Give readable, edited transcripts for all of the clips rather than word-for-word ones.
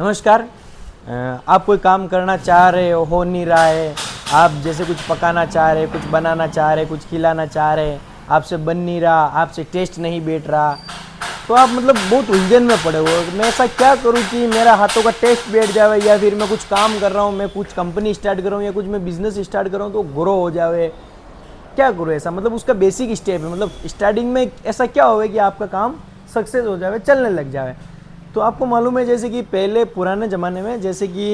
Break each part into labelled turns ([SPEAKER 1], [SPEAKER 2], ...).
[SPEAKER 1] नमस्कार। आप कोई काम करना चाह रहे हो नहीं रहा है, आप जैसे कुछ पकाना चाह रहे, कुछ बनाना चाह रहे, कुछ खिलाना चाह रहे, आपसे बन नहीं रहा, आपसे टेस्ट नहीं बैठ रहा, तो आप मतलब बहुत उलझन में पड़े हो। मैं ऐसा क्या करूं कि मेरा हाथों का टेस्ट बैठ जावे, या फिर मैं कुछ काम कर रहा हूं, मैं कुछ कंपनी स्टार्ट कर रहा हूं या कुछ मैं बिजनेस स्टार्ट कर रहा हूं तो ग्रो हो जावे। क्या करूँ ऐसा, मतलब उसका बेसिक स्टेप है, मतलब स्टार्टिंग में ऐसा क्या होवे कि आपका काम सक्सेस हो जावे, चलने लग जावे। तो आपको मालूम है जैसे कि पहले पुराने ज़माने में जैसे कि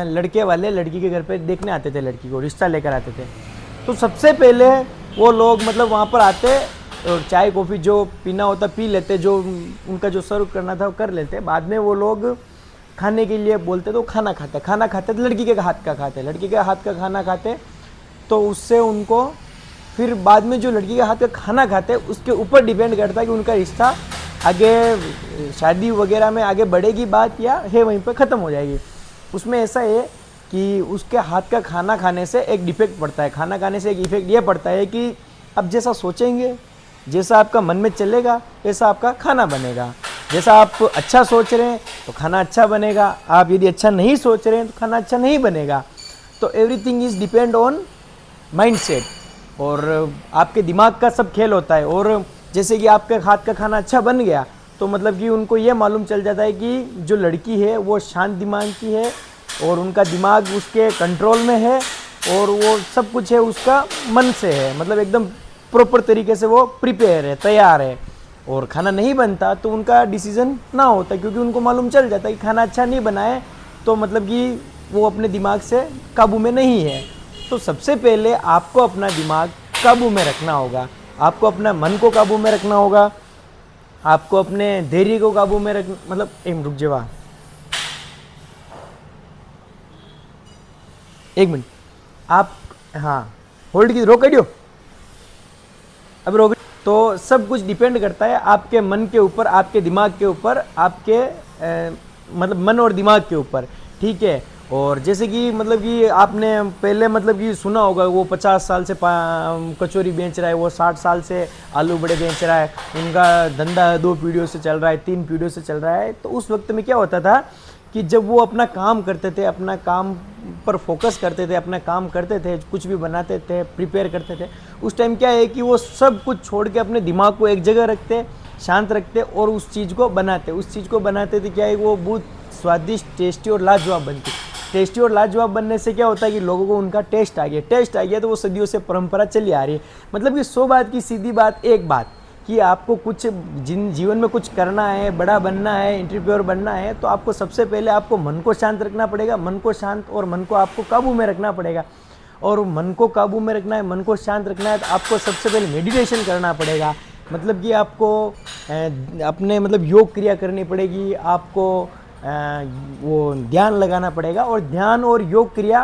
[SPEAKER 1] लड़के वाले लड़की के घर पे देखने आते थे, लड़की को रिश्ता लेकर आते थे, तो सबसे पहले वो लोग मतलब वहाँ पर आते और चाय कॉफ़ी जो पीना होता पी लेते, जो उनका जो सर्व करना था वो कर लेते। बाद में वो लोग खाने के लिए बोलते तो खाना खाते तो लड़की के हाथ का खाते, लड़की के हाथ का खाना खाते, तो उससे उनको फिर बाद में जो लड़की के हाथ का खाना खाते उसके ऊपर डिपेंड करता है कि उनका रिश्ता आगे शादी वगैरह में आगे बढ़ेगी बात, या है वहीं पर ख़त्म हो जाएगी। उसमें ऐसा है कि उसके हाथ का खाना खाने से एक डिफेक्ट पड़ता है, खाना खाने से एक इफेक्ट ये पड़ता है कि अब जैसा सोचेंगे, जैसा आपका मन में चलेगा वैसा आपका खाना बनेगा। जैसा आप अच्छा सोच रहे हैं तो खाना अच्छा बनेगा, आप यदि अच्छा नहीं सोच रहे हैं तो खाना अच्छा नहीं बनेगा। तो everything is depend on mind set, और आपके दिमाग का सब खेल होता है। और जैसे कि आपके हाथ का खाना अच्छा बन गया तो मतलब कि उनको ये मालूम चल जाता है कि जो लड़की है वो शांत दिमाग की है और उनका दिमाग उसके कंट्रोल में है और वो सब कुछ है उसका मन से है, मतलब एकदम प्रॉपर तरीके से वो प्रिपेयर है, तैयार है। और खाना नहीं बनता तो उनका डिसीज़न ना होता, क्योंकि उनको मालूम चल जाता है कि खाना अच्छा नहीं बनाए तो मतलब कि वो अपने दिमाग से काबू में नहीं है। तो सबसे पहले आपको अपना दिमाग काबू में रखना होगा, आपको अपना मन को काबू में रखना होगा, आपको अपने धैर्य को काबू में रख, मतलब रुक जावा, एक मिनट आप, हाँ होल्ड की रोक दियो, अब रोक। तो सब कुछ डिपेंड करता है आपके मन के ऊपर, आपके दिमाग के ऊपर, आपके मतलब मन और दिमाग के ऊपर, ठीक है। और जैसे कि मतलब कि आपने पहले मतलब कि सुना होगा वो 50 साल से कचौरी बेच रहा है, वो 60 साल से आलू बड़े बेच रहा है, उनका धंधा 2 पीढ़ियों से चल रहा है, 3 पीढ़ियों से चल रहा है। तो उस वक्त में क्या होता था कि जब वो अपना काम करते थे, अपना काम पर फोकस करते थे, अपना काम करते थे, कुछ भी बनाते थे, प्रिपेयर करते थे, उस टाइम क्या है कि वो सब कुछ छोड़ के अपने दिमाग को एक जगह रखते, शांत रखते और उस चीज़ को बनाते। उस चीज़ को बनाते थे क्या है, वो बहुत स्वादिष्ट, टेस्टी और लाजवाब बनती। टेस्टी और लाजवाब बनने से क्या होता है कि लोगों को उनका टेस्ट आ गया तो वो सदियों से परंपरा चली आ रही है। मतलब कि 100 बात की सीधी बात एक बात कि आपको कुछ जीवन में कुछ करना है, बड़ा बनना है, एंटरप्रेन्योर बनना है, तो आपको सबसे पहले आपको मन को शांत रखना पड़ेगा, मन को शांत और मन को आपको काबू में रखना पड़ेगा। और मन को काबू में रखना है, मन को शांत रखना है तो आपको सबसे पहले मेडिटेशन करना पड़ेगा, मतलब कि आपको अपने मतलब योग क्रिया करनी पड़ेगी, आपको वो ध्यान लगाना पड़ेगा। और ध्यान और योग क्रिया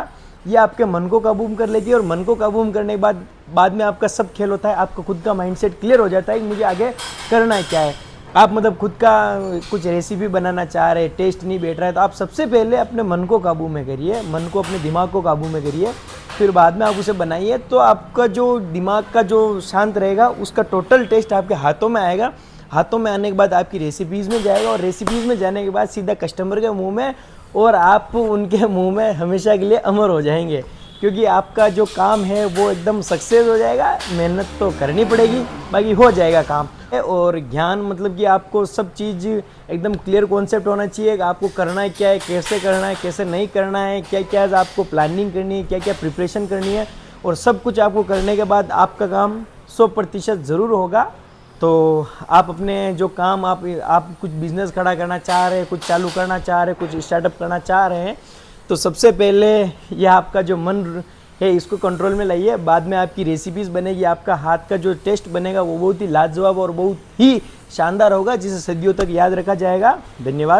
[SPEAKER 1] ये आपके मन को काबू कर लेती है, और मन को काबू करने के बाद में आपका सब खेल होता है, आपका खुद का माइंडसेट क्लियर हो जाता है कि मुझे आगे करना है क्या है। आप मतलब खुद का कुछ रेसिपी बनाना चाह रहे, टेस्ट नहीं बैठ रहा है, तो आप सबसे पहले अपने मन को काबू में करिए, मन को अपने दिमाग को काबू में करिए, फिर बाद में आप उसे बनाइए। तो आपका जो दिमाग का जो शांत रहेगा उसका टोटल टेस्ट आपके हाथों में आएगा, हाथों में आने के बाद आपकी रेसिपीज़ में जाएगा, और रेसिपीज़ में जाने के बाद सीधा कस्टमर के मुंह में, और आप उनके मुंह में हमेशा के लिए अमर हो जाएंगे, क्योंकि आपका जो काम है वो एकदम सक्सेस हो जाएगा। मेहनत तो करनी पड़ेगी, बाकी हो जाएगा काम। और ज्ञान मतलब कि आपको सब चीज़ एकदम क्लियर कॉन्सेप्ट होना चाहिए कि आपको करना है क्या है, कैसे करना है, कैसे नहीं करना है, क्या क्या आपको प्लानिंग करनी है, क्या क्या प्रिपरेशन करनी है, और सब कुछ आपको करने के बाद आपका काम 100% ज़रूर होगा। तो आप अपने जो काम आप कुछ बिज़नेस खड़ा करना चाह रहे हैं, कुछ चालू करना चाह रहे हैं, कुछ स्टार्टअप करना चाह रहे हैं, तो सबसे पहले ये आपका जो मन है इसको कंट्रोल में लाइए। बाद में आपकी रेसिपीज़ बनेगी, आपका हाथ का जो टेस्ट बनेगा वो बहुत ही लाजवाब और बहुत ही शानदार होगा, जिसे सदियों तक याद रखा जाएगा। धन्यवाद।